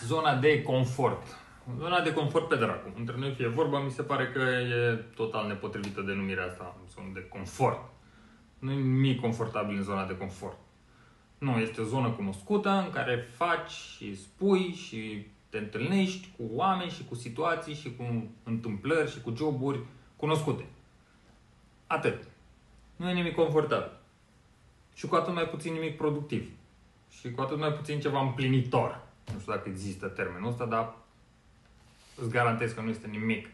Zona de confort. Zona de confort pe dracu. Între noi fie vorba, mi se pare că e total nepotrivită denumirea asta, zonă de confort. Nu e nimic confortabil în zona de confort. Nu, este o zonă cunoscută în care faci și spui și te întâlnești cu oameni și cu situații și cu întâmplări și cu joburi cunoscute. Atât. Nu e nimic confortabil. Și cu atât mai puțin nimic productiv. Și cu atât mai puțin ceva împlinitor. Nu știu dacă există termenul ăsta, dar îți garantez că nu este nimic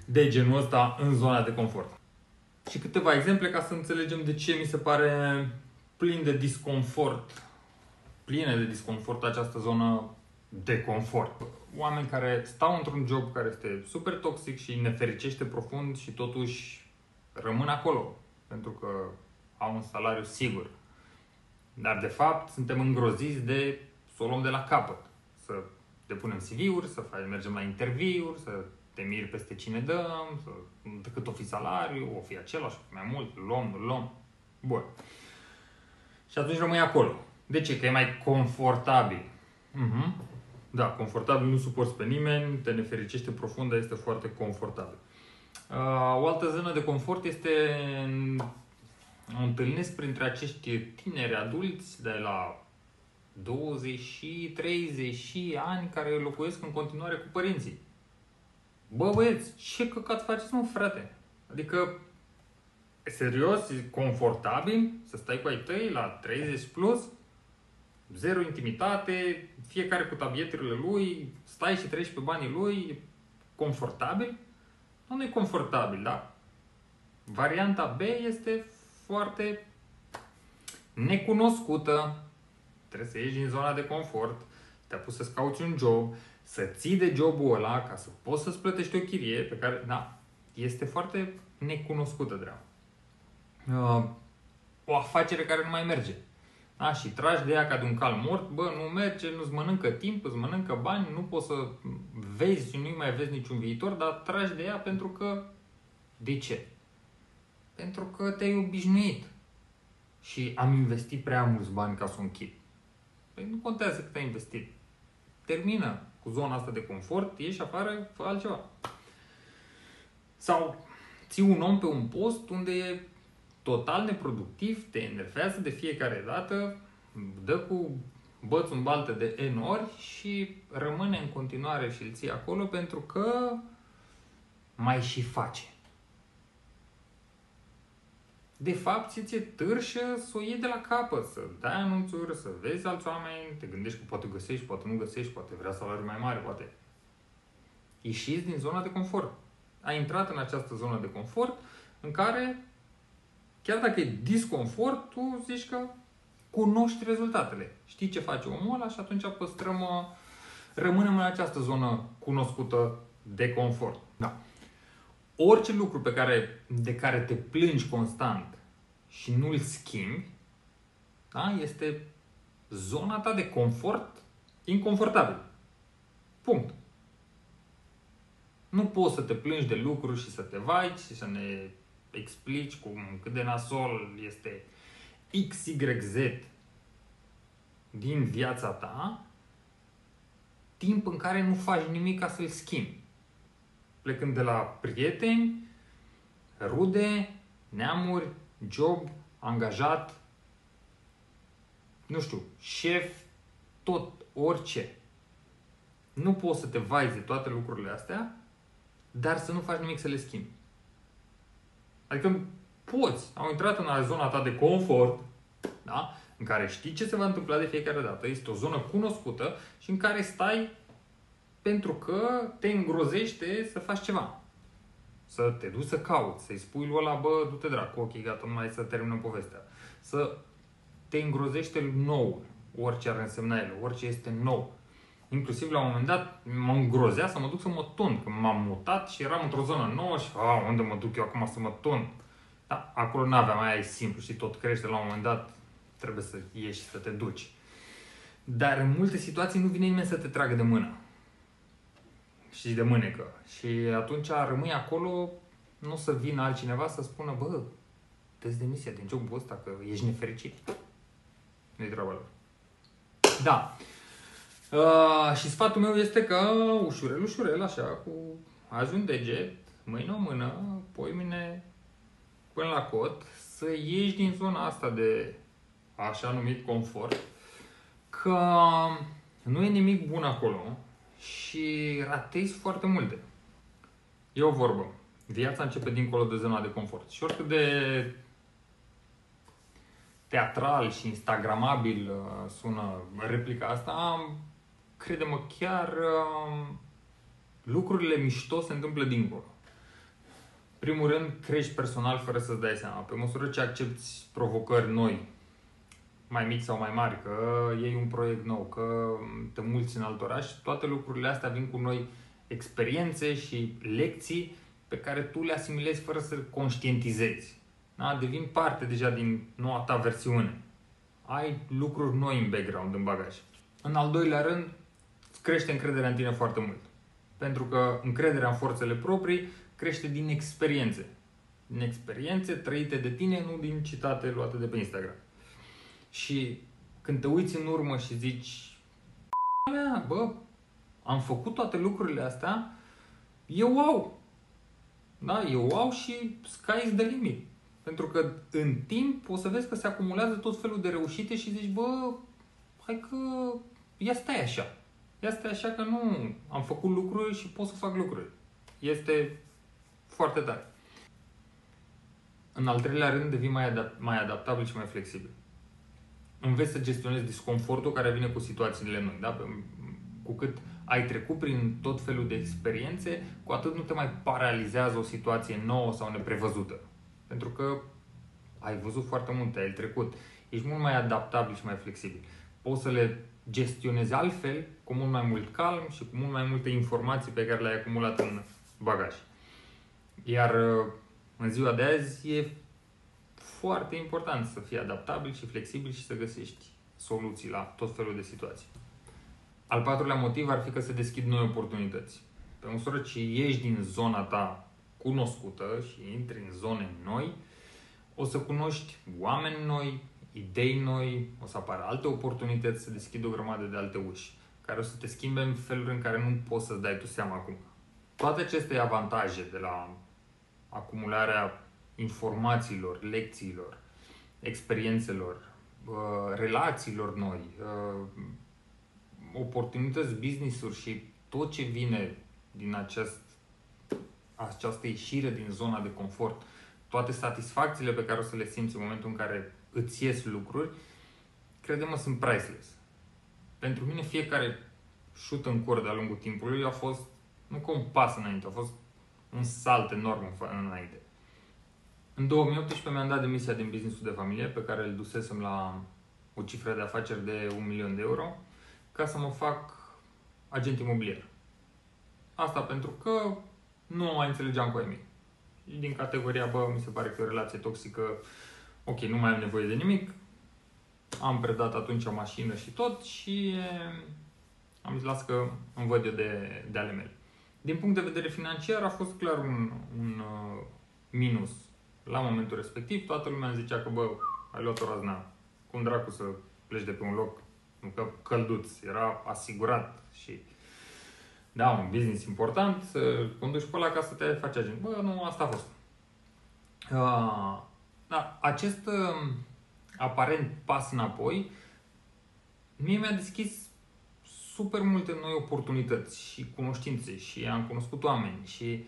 de genul ăsta în zona de confort. Și câteva exemple ca să înțelegem de ce mi se pare plină de disconfort această zonă de confort. Oameni care stau într-un job care este super toxic și nefericește profund și totuși rămân acolo pentru că au un salariu sigur. Dar de fapt suntem îngroziți de să o luăm de la capăt. Să depunem CV-uri, mergem la interviuri, să te miri peste cine dăm, cât o fi salariu, o fi același, o fi mai mult, luăm, nu luăm. Bun. Și atunci rămâi acolo. De ce? Că e mai confortabil. Da, confortabil nu suporți pe nimeni, te nefericește profund, dar este foarte confortabil. O altă zonă de confort este o întâlnesc printre acești tineri adulți de la 20 și 30 și ani care locuiesc în continuare cu părinții. Bă, băieți, ce căcat faceți, mă, frate? Adică, serios, e confortabil să stai cu ai tăi la 30 plus, zero intimitate, fiecare cu tabieturile lui, stai și treci pe banii lui, e confortabil? Nu e confortabil, da? Varianta B este foarte necunoscută. Trebuie să ieși din zona de confort, te-a pus să-ți cauți un job, să ții de jobul ăla ca să poți să-ți plătești o chirie pe care, da, este foarte necunoscută, dreapta. O afacere care nu mai merge. Da? Și tragi de ea ca de un cal mort, bă, nu merge, nu-ți mănâncă timp, îți mănâncă bani, nu poți să vezi și nu mai vezi niciun viitor, dar tragi de ea pentru că... De ce? Pentru că te-ai obișnuit și am investit prea mulți bani ca să o închid. Păi nu contează cât ai investit. Termină cu zona asta de confort, ieși afară, fă altceva. Sau ții un om pe un post unde e total neproductiv, te enervează de fiecare dată, dă cu bățul în baltă de N ori și rămâne în continuare și îl ții acolo pentru că mai și face. De fapt, ți-e târșă să o iei de la capăt, să dai anunțuri, să vezi alți oameni, te gândești că poate găsești, poate nu găsești, poate vrea salariu mai mare, poate... Ieșiți din zona de confort. Ai intrat în această zonă de confort în care, chiar dacă e disconfort, tu zici că cunoști rezultatele. Știi ce face omul ăla și atunci rămânem în această zonă cunoscută de confort. Da. Orice lucru de care te plângi constant și nu îl schimbi, da, este zona ta de confort inconfortabil. Punct. Nu poți să te plângi de lucruri și să te vaici și să ne explici cât de nasol este XYZ din viața ta, timp în care nu faci nimic ca să-l schimbi. Plecând de la prieteni, rude, neamuri, job, angajat, nu știu, șef, tot, orice. Nu poți să te vaizi de toate lucrurile astea, dar să nu faci nimic să le schimbi. Adică poți, au intrat în zona ta de confort, da? În care știi ce se va întâmpla de fiecare dată, este o zonă cunoscută și în care stai pentru că te îngrozește să faci ceva. Să te duci să cauți, să-i spui lui ăla, bă, du-te dracu, ok, gata, numai să terminăm povestea. Să te îngrozește nou, orice ar însemna el, orice este nou. Inclusiv la un moment dat mă îngrozea să mă duc să mă tund, când m-am mutat și eram într-o zonă nouă și unde mă duc eu acum să mă tund? Da, acolo n-aveam, aia e simplu și tot crește, la un moment dat trebuie să ieși și să te duci. Dar în multe situații nu vine nimeni să te tragă de mână. Și de mânecă. Și atunci rămâi acolo, nu o să vină altcineva să spună, bă, dă-ți demisia din jobul ăsta că ești nefericit. Nu-i treaba lor. Da. Și sfatul meu este că ușurel, așa, cu azi un deget, mâine o mână, poimine până la cot, să ieși din zona asta de așa numit confort, că nu e nimic bun acolo și ratezi foarte multe. E o vorbă. Viața începe dincolo de zona de confort. Și oricât de teatral și instagramabil sună replica asta, crede-mă, chiar lucrurile mișto se întâmplă dincolo. Primul rând, crești personal fără să-ți dai seama. Pe măsură ce accepti provocări noi, mai mici sau mai mari, că iei un proiect nou, că te mulți în alt oraș, toate lucrurile astea vin cu noi experiențe și lecții pe care tu le asimilezi fără să conștientizezi. Da? Devin parte deja din noua ta versiune. Ai lucruri noi în background, în bagaj. În al doilea rând, îți crește încrederea în tine foarte mult. Pentru că încrederea în forțele proprii crește din experiențe. Din experiențe trăite de tine, nu din citate luate de pe Instagram. Și când te uiți în urmă și zici, bă, am făcut toate lucrurile astea, e wow. Da, e wow și sky is the limit. Pentru că în timp o să vezi că se acumulează tot felul de reușite și zici, bă, hai că ia stai așa. Ia stai așa că nu am făcut lucruri și pot să fac lucruri. Este foarte tare. În al treilea rând, devii mai adaptabil și mai flexibil. Înveți să gestionezi disconfortul care vine cu situațiile noi. Da? Cu cât ai trecut prin tot felul de experiențe, cu atât nu te mai paralizează o situație nouă sau neprevăzută. Pentru că ai văzut foarte multe, ai trecut. Ești mult mai adaptabil și mai flexibil. Poți să le gestionezi altfel, cu mult mai mult calm și cu mult mai multe informații pe care le-ai acumulat în bagaj. Iar în ziua de azi e foarte important să fii adaptabil și flexibil și să găsești soluții la tot felul de situații. Al patrulea motiv ar fi că se deschid noi oportunități. Pe măsură ce ieși din zona ta cunoscută și intri în zone noi, o să cunoști oameni noi, idei noi, o să apară alte oportunități, să deschid o grămadă de alte uși, care o să te schimbe în feluri în care nu poți să-ți dai tu seama acum. Toate aceste avantaje de la acumularea informațiilor, lecțiilor, experiențelor, relațiilor noi, oportunități, business-uri și tot ce vine din această ieșire din zona de confort, toate satisfacțiile pe care o să le simți în momentul în care îți ies lucruri, crede-mă, sunt priceless. Pentru mine fiecare șut în cur de-a lungul timpului a fost nu ca un pas înainte, a fost un salt enorm înainte. În 2018 mi-am dat demisia din business-ul de familie pe care îl dusesem la o cifră de afaceri de 1.000.000 de euro ca să mă fac agent imobiliar. Asta pentru că nu mai înțelegeam cu ei mei. Din categoria, bă, mi se pare că e o relație toxică, ok, nu mai am nevoie de nimic, am predat atunci o mașină și tot și am zis, las că îmi văd eu de ale mele. Din punct de vedere financiar a fost clar un minus. La momentul respectiv, toată lumea îmi zicea că, bă, ai luat o razna. Cum dracu să pleci de pe un loc, nu că călduț, era asigurat și da, un business important, să conduci pe ăla ca să te faci agent. Bă, nu, asta a fost. Da, acest aparent pas înapoi mie mi-a deschis super multe noi oportunități și cunoștințe și am cunoscut oameni și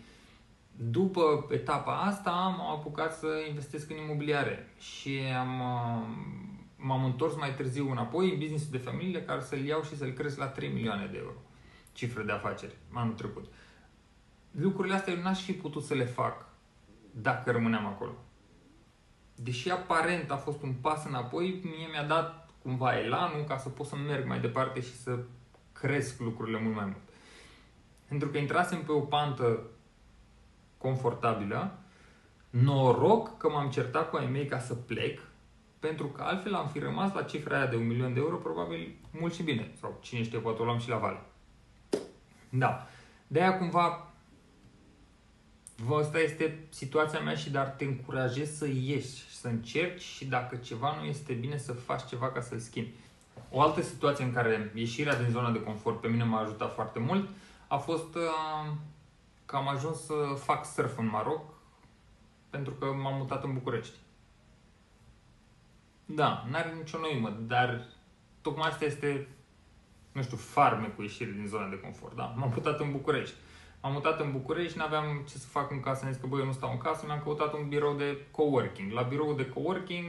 după etapa asta m-am apucat să investesc în imobiliare și m-am întors mai târziu înapoi în business-ul de familie care să-l iau și să-l cresc la 3 milioane de euro cifră de afaceri anul trecut. Lucrurile astea eu n-aș fi putut să le fac dacă rămâneam acolo. Deși aparent a fost un pas înapoi, mie mi-a dat cumva elanul ca să pot să merg mai departe și să cresc lucrurile mult mai mult. Pentru că intrasem pe o pantă confortabilă, noroc că m-am certat cu ai mei ca să plec, pentru că altfel am fi rămas la cifra aia de 1.000.000 de euro, probabil mult și bine. Sau cine știe, poate o luam și la vale. Da. De-aia cumva asta este situația mea și dar te încurajez să ieși, să încerci și dacă ceva nu este bine să faci ceva ca să-l schimbi. O altă situație în care ieșirea din zona de confort pe mine m-a ajutat foarte mult a fost că am ajuns să fac surf în Maroc pentru că m-am mutat în București. Da, n-are nicio noimă, dar tocmai asta este, nu știu, farmecul ieșirii din zona de confort. Da, m-am mutat în București. M-am mutat în București, n-aveam ce să fac în casă, am zis că băi, eu nu stau în casă, mi-am căutat un birou de coworking. La biroul de coworking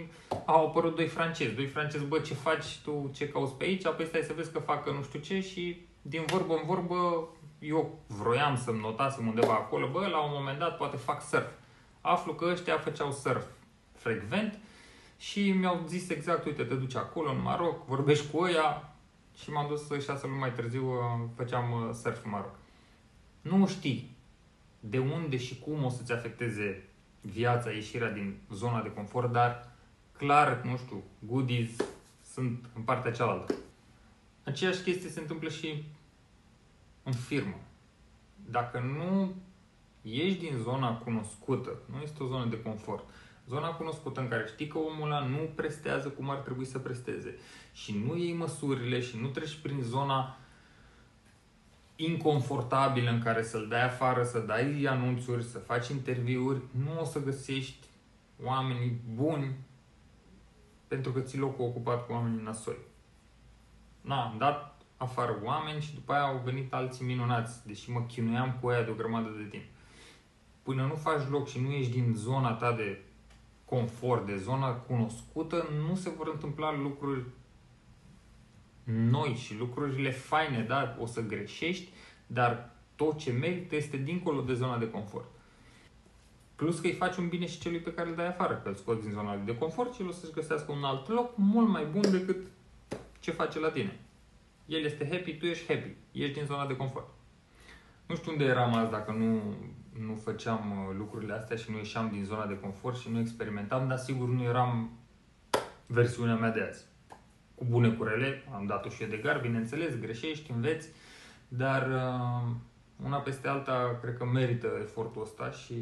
au apărut doi francezi, bă, ce faci tu, ce cauți pe aici? Apoi stai să vezi că facă nu știu ce și din vorbă în vorbă eu vroiam să-mi notasem undeva acolo, bă, la un moment dat poate fac surf. Aflu că ăștia făceau surf frecvent și mi-au zis exact, uite, te duci acolo în Maroc, vorbești cu ăia și m-am dus 6 luni mai târziu, făceam surf în Maroc. Nu știi de unde și cum o să-ți afecteze viața, ieșirea din zona de confort, dar clar, nu știu, goodies sunt în partea cealaltă. Aceeași chestie se întâmplă și în firmă. Dacă nu ieși din zona cunoscută, nu este o zonă de confort, zona cunoscută în care știi că omul ăla nu prestează cum ar trebui să presteze și nu iei măsurile și nu treci prin zona inconfortabilă în care să-l dai afară, să dai anunțuri, să faci interviuri, nu o să găsești oamenii buni pentru că ții locul ocupat cu oamenii nasoi. Am dat afară oameni și după aia au venit alții minunați, deși mă chinuiam cu aia de o grămadă de timp. Până nu faci loc și nu ieși din zona ta de confort, de zona cunoscută, nu se vor întâmpla lucruri noi și lucrurile faine, da? O să greșești, dar tot ce merită este dincolo de zona de confort. Plus că îi faci un bine și celui pe care îl dai afară, că îl scoți din zona de confort și el o să-și găsească un alt loc mult mai bun decât ce face la tine. El este happy, tu ești happy. Ești din zona de confort. Nu știu unde eram azi dacă nu făceam lucrurile astea și nu ieșeam din zona de confort și nu experimentam, dar sigur nu eram versiunea mea de azi. Cu bune, cu rele, am dat-o și eu de gar, bineînțeles, greșești, înveți, dar una peste alta cred că merită efortul ăsta și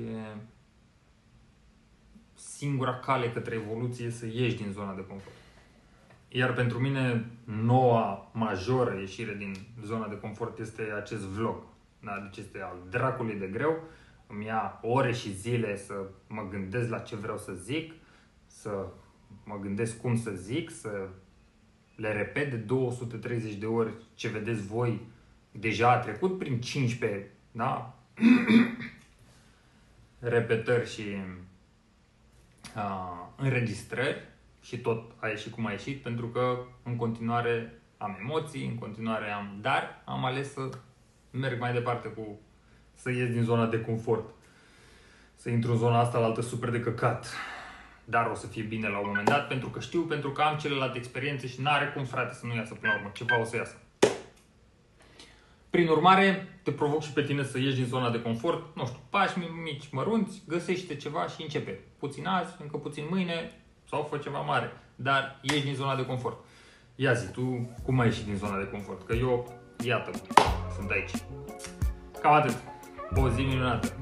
singura cale către evoluție e să ieși din zona de confort. Iar pentru mine, noua majoră ieșire din zona de confort este acest vlog. Da? Deci este al dracului de greu. Îmi ia ore și zile să mă gândesc la ce vreau să zic, să mă gândesc cum să zic, să le repet de 230 de ori ce vedeți voi. Deja a trecut prin 15, da? Repetări și înregistrări și tot a ieșit cum a ieșit, pentru că în continuare am emoții, în continuare dar am ales să merg mai departe cu să ies din zona de confort. Să intru în zona asta la altă super de căcat. Dar o să fie bine la un moment dat, pentru că am celelalte experiențe și n-are cum, frate, să nu iasă până la urmă. Ceva o să iasă. Prin urmare, te provoc și pe tine să ieși din zona de confort, nu știu, pași mici, mărunți, găsește ceva și începe. Puțin azi, încă puțin mâine, sau fă ceva mare, dar ieși din zona de confort. Ia zi, tu cum ai ieșit din zona de confort? Că eu, iată, sunt aici. Cam atât. O zi minunată.